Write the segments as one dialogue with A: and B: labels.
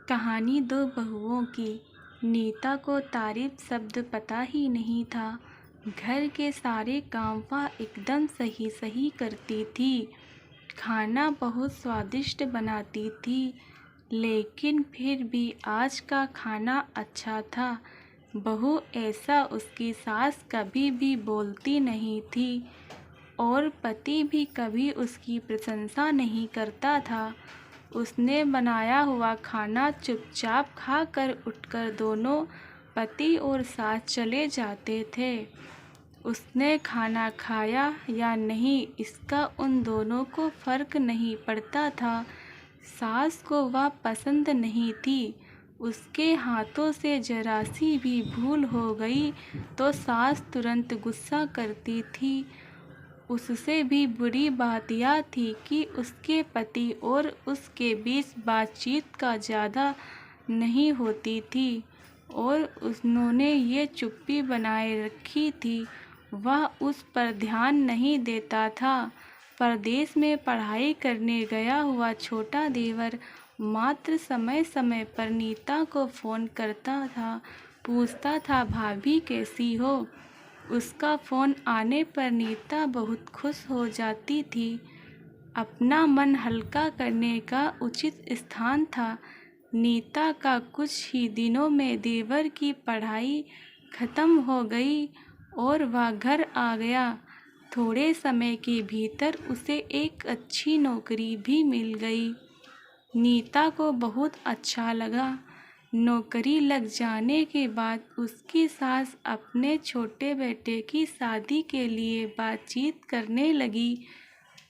A: कहानी दो बहुओं की। नीता को तारीफ शब्द पता ही नहीं था। घर के सारे काम वह एकदम सही सही करती थी। खाना बहुत स्वादिष्ट बनाती थी, लेकिन फिर भी आज का खाना अच्छा था। बहू ऐसा उसकी सास कभी भी बोलती नहीं थी, और पति भी कभी उसकी प्रशंसा नहीं करता था। उसने बनाया हुआ खाना चुपचाप खाकर उठकर दोनों पति और सास चले जाते थे। उसने खाना खाया या नहीं, इसका उन दोनों को फर्क नहीं पड़ता था। सास को वह पसंद नहीं थी। उसके हाथों से जरा सी भी भूल हो गई तो सास तुरंत गुस्सा करती थी। उससे भी बुरी बात यह थी कि उसके पति और उसके बीच बातचीत का ज़्यादा नहीं होती थी, और उन्होंने ये चुप्पी बनाए रखी थी। वह उस पर ध्यान नहीं देता था। परदेश में पढ़ाई करने गया हुआ छोटा देवर मात्र समय समय पर नीता को फ़ोन करता था, पूछता था भाभी कैसी हो। उसका फ़ोन आने पर नीता बहुत खुश हो जाती थी। अपना मन हल्का करने का उचित स्थान था। नीता का कुछ ही दिनों में देवर की पढ़ाई खत्म हो गई और वह घर आ गया। थोड़े समय के भीतर उसे एक अच्छी नौकरी भी मिल गई। नीता को बहुत अच्छा लगा। नौकरी लग जाने के बाद उसकी सास अपने छोटे बेटे की शादी के लिए बातचीत करने लगी,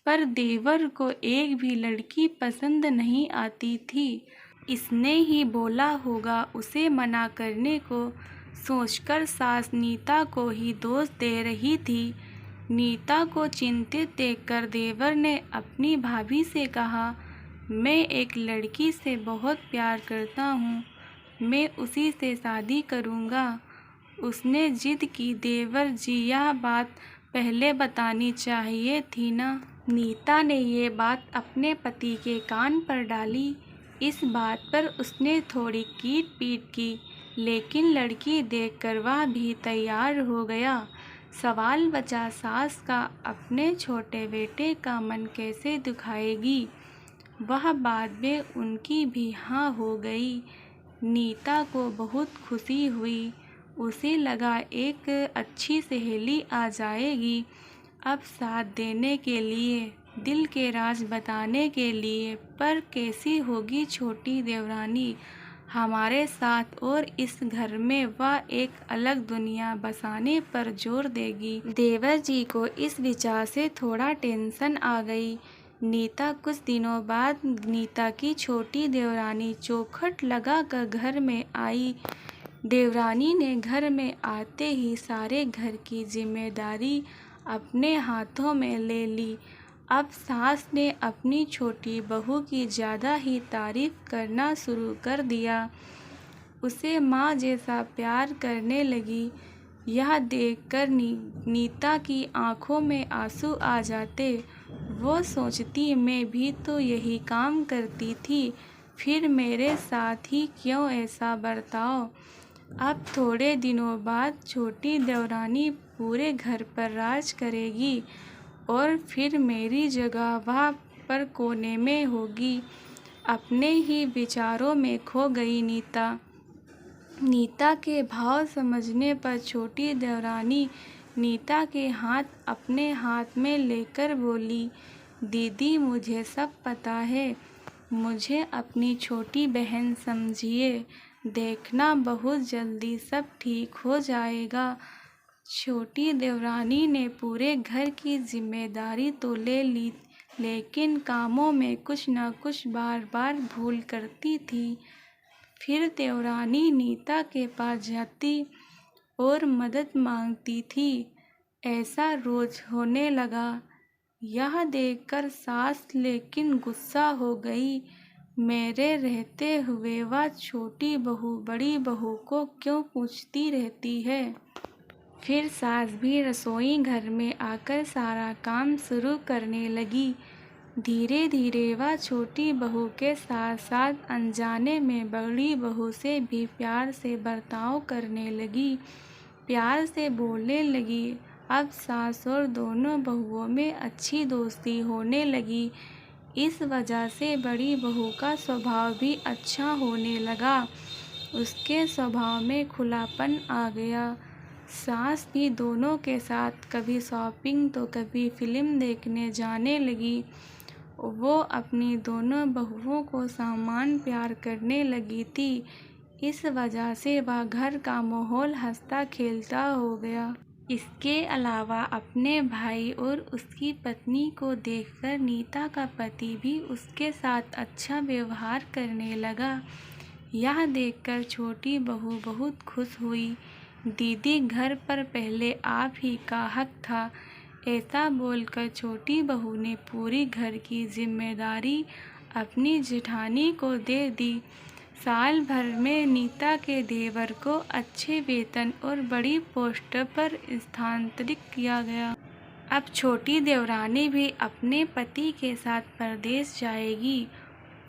A: पर देवर को एक भी लड़की पसंद नहीं आती थी। इसने ही बोला होगा उसे मना करने को, सोचकर सास नीता को ही दोष दे रही थी। नीता को चिंतित देखकर देवर ने अपनी भाभी से कहा, मैं एक लड़की से बहुत प्यार करता हूँ, मैं उसी से शादी करूँगा। उसने जिद की। देवर जी, यह बात पहले बतानी चाहिए थी ना। नीता ने ये बात अपने पति के कान पर डाली। इस बात पर उसने थोड़ी कीट पीट की, लेकिन लड़की देखकर वह भी तैयार हो गया। सवाल बचा, सास का अपने छोटे बेटे का मन कैसे दुखाएगी। वह बाद में उनकी भी हाँ हो गई। नीता को बहुत खुशी हुई। उसे लगा एक अच्छी सहेली आ जाएगी, अब साथ देने के लिए, दिल के राज बताने के लिए। पर कैसी होगी छोटी देवरानी हमारे साथ, और इस घर में वह एक अलग दुनिया बसाने पर जोर देगी। देवर जी को इस विचार से थोड़ा टेंशन आ गई। नीता कुछ दिनों बाद नीता की छोटी देवरानी चौखट लगाकर घर में आई। देवरानी ने घर में आते ही सारे घर की जिम्मेदारी अपने हाथों में ले ली। अब सास ने अपनी छोटी बहू की ज़्यादा ही तारीफ करना शुरू कर दिया। उसे माँ जैसा प्यार करने लगी। यह देखकर नीता की आंखों में आंसू आ जाते। वो सोचती, मैं भी तो यही काम करती थी, फिर मेरे साथ ही क्यों ऐसा बर्ताव। अब थोड़े दिनों बाद छोटी देवरानी पूरे घर पर राज करेगी, और फिर मेरी जगह वहाँ पर कोने में होगी। अपने ही विचारों में खो गई नीता। नीता के भाव समझने पर छोटी देवरानी नीता के हाथ अपने हाथ में लेकर बोली, दीदी मुझे सब पता है, मुझे अपनी छोटी बहन समझिए, देखना बहुत जल्दी सब ठीक हो जाएगा। छोटी देवरानी ने पूरे घर की जिम्मेदारी तो ले ली, लेकिन कामों में कुछ न कुछ बार बार भूल करती थी। फिर देवरानी नीता के पास जाती और मदद मांगती थी। ऐसा रोज होने लगा। यह देखकर सास लेकिन गुस्सा हो गई। मेरे रहते हुए वह छोटी बहू बड़ी बहू को क्यों पूछती रहती है। फिर सास भी रसोई घर में आकर सारा काम शुरू करने लगी। धीरे धीरे वह छोटी बहू के साथ साथ अनजाने में बड़ी बहू से भी प्यार से बर्ताव करने लगी, प्यार से बोलने लगी। अब सास और दोनों बहुओं में अच्छी दोस्ती होने लगी। इस वजह से बड़ी बहू का स्वभाव भी अच्छा होने लगा। उसके स्वभाव में खुलापन आ गया। सास भी दोनों के साथ कभी शॉपिंग तो कभी फिल्म देखने जाने लगी। वो अपनी दोनों बहुओं को समान प्यार करने लगी थी। इस वजह से वह घर का माहौल हंसता खेलता हो गया। इसके अलावा अपने भाई और उसकी पत्नी को देखकर नीता का पति भी उसके साथ अच्छा व्यवहार करने लगा। यह देखकर छोटी बहू बहुत खुश हुई। दीदी, घर पर पहले आप ही का हक था। ऐसा बोलकर छोटी बहू ने पूरी घर की जिम्मेदारी अपनी जेठानी को दे दी। साल भर में नीता के देवर को अच्छे वेतन और बड़ी पोस्ट पर स्थानांतरित किया गया। अब छोटी देवरानी भी अपने पति के साथ परदेश जाएगी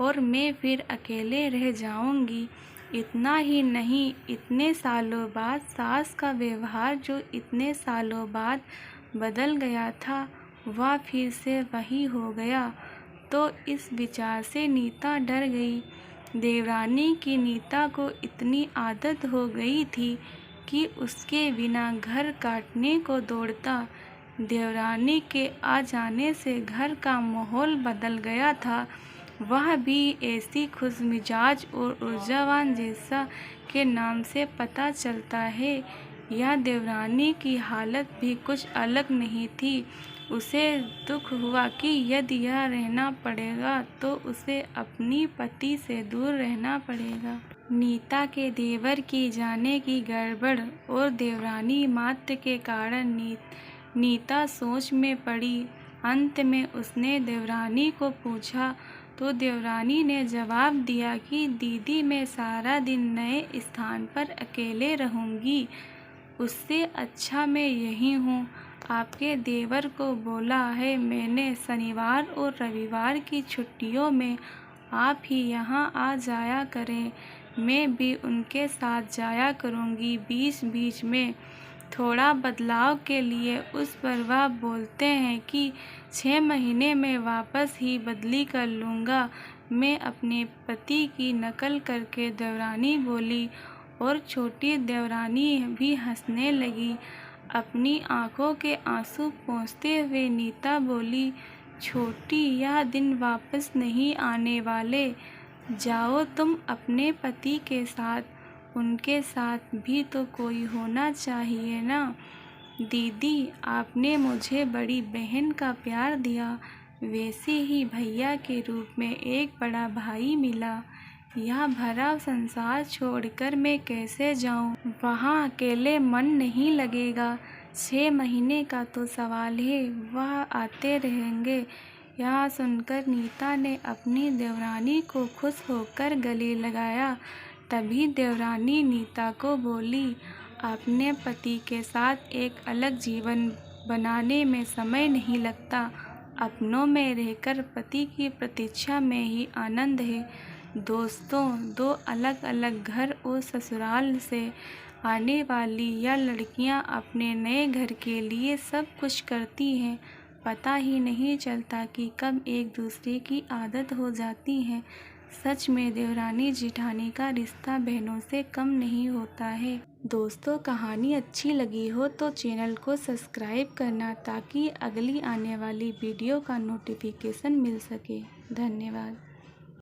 A: और मैं फिर अकेले रह जाऊंगी। इतना ही नहीं, इतने सालों बाद सास का व्यवहार जो इतने सालों बाद बदल गया था, वह फिर से वही हो गया। तो इस विचार से नीता डर गई। देवरानी की नीता को इतनी आदत हो गई थी कि उसके बिना घर काटने को दौड़ता। देवरानी के आ जाने से घर का माहौल बदल गया था। वह भी ऐसी खुशमिजाज और ऊर्जावान जैसा के नाम से पता चलता है। यह देवरानी की हालत भी कुछ अलग नहीं थी। उसे दुख हुआ कि यदि यह रहना पड़ेगा तो उसे अपनी पति से दूर रहना पड़ेगा। नीता के देवर की जाने की गड़बड़ और देवरानी मात्र के कारण नीता सोच में पड़ी। अंत में उसने देवरानी को पूछा तो देवरानी ने जवाब दिया कि दीदी, मैं सारा दिन नए स्थान पर अकेले रहूँगी। उससे अच्छा मैं यहीं हूँ। आपके देवर को बोला है मैंने, शनिवार और रविवार की छुट्टियों में आप ही यहाँ आ जाया करें। मैं भी उनके साथ जाया करूँगी बीच बीच में। थोड़ा बदलाव के लिए उस पर वह बोलते हैं कि 6 महीने में वापस ही बदली कर लूँगा। मैं अपने पति की नकल करके देवरानी बोली और छोटी देवरानी भी हंसने लगी। अपनी आंखों के आंसू पोंछते हुए नीता बोली, छोटी, यह दिन वापस नहीं आने वाले। जाओ तुम अपने पति के साथ। उनके साथ भी तो कोई होना चाहिए ना। दीदी, आपने मुझे बड़ी बहन का प्यार दिया, वैसे ही भैया के रूप में एक बड़ा भाई मिला। यह भरा संसार छोड़कर मैं कैसे जाऊं? वहाँ अकेले मन नहीं लगेगा। 6 महीने का तो सवाल है, वह आते रहेंगे। यह सुनकर नीता ने अपनी देवरानी को खुश होकर गले लगाया। तभी देवरानी नीता को बोली, अपने पति के साथ एक अलग जीवन बनाने में समय नहीं लगता। अपनों में रहकर पति की प्रतीक्षा में ही आनंद है। दोस्तों, 2 अलग अलग घर और ससुराल से आने वाली यह लड़कियां अपने नए घर के लिए सब कुछ करती हैं। पता ही नहीं चलता कि कब एक दूसरे की आदत हो जाती है। सच में देवरानी जेठानी का रिश्ता बहनों से कम नहीं होता है। दोस्तों, कहानी अच्छी लगी हो तो चैनल को सब्सक्राइब करना ताकि अगली आने वाली वीडियो का नोटिफिकेशन मिल सके। धन्यवाद।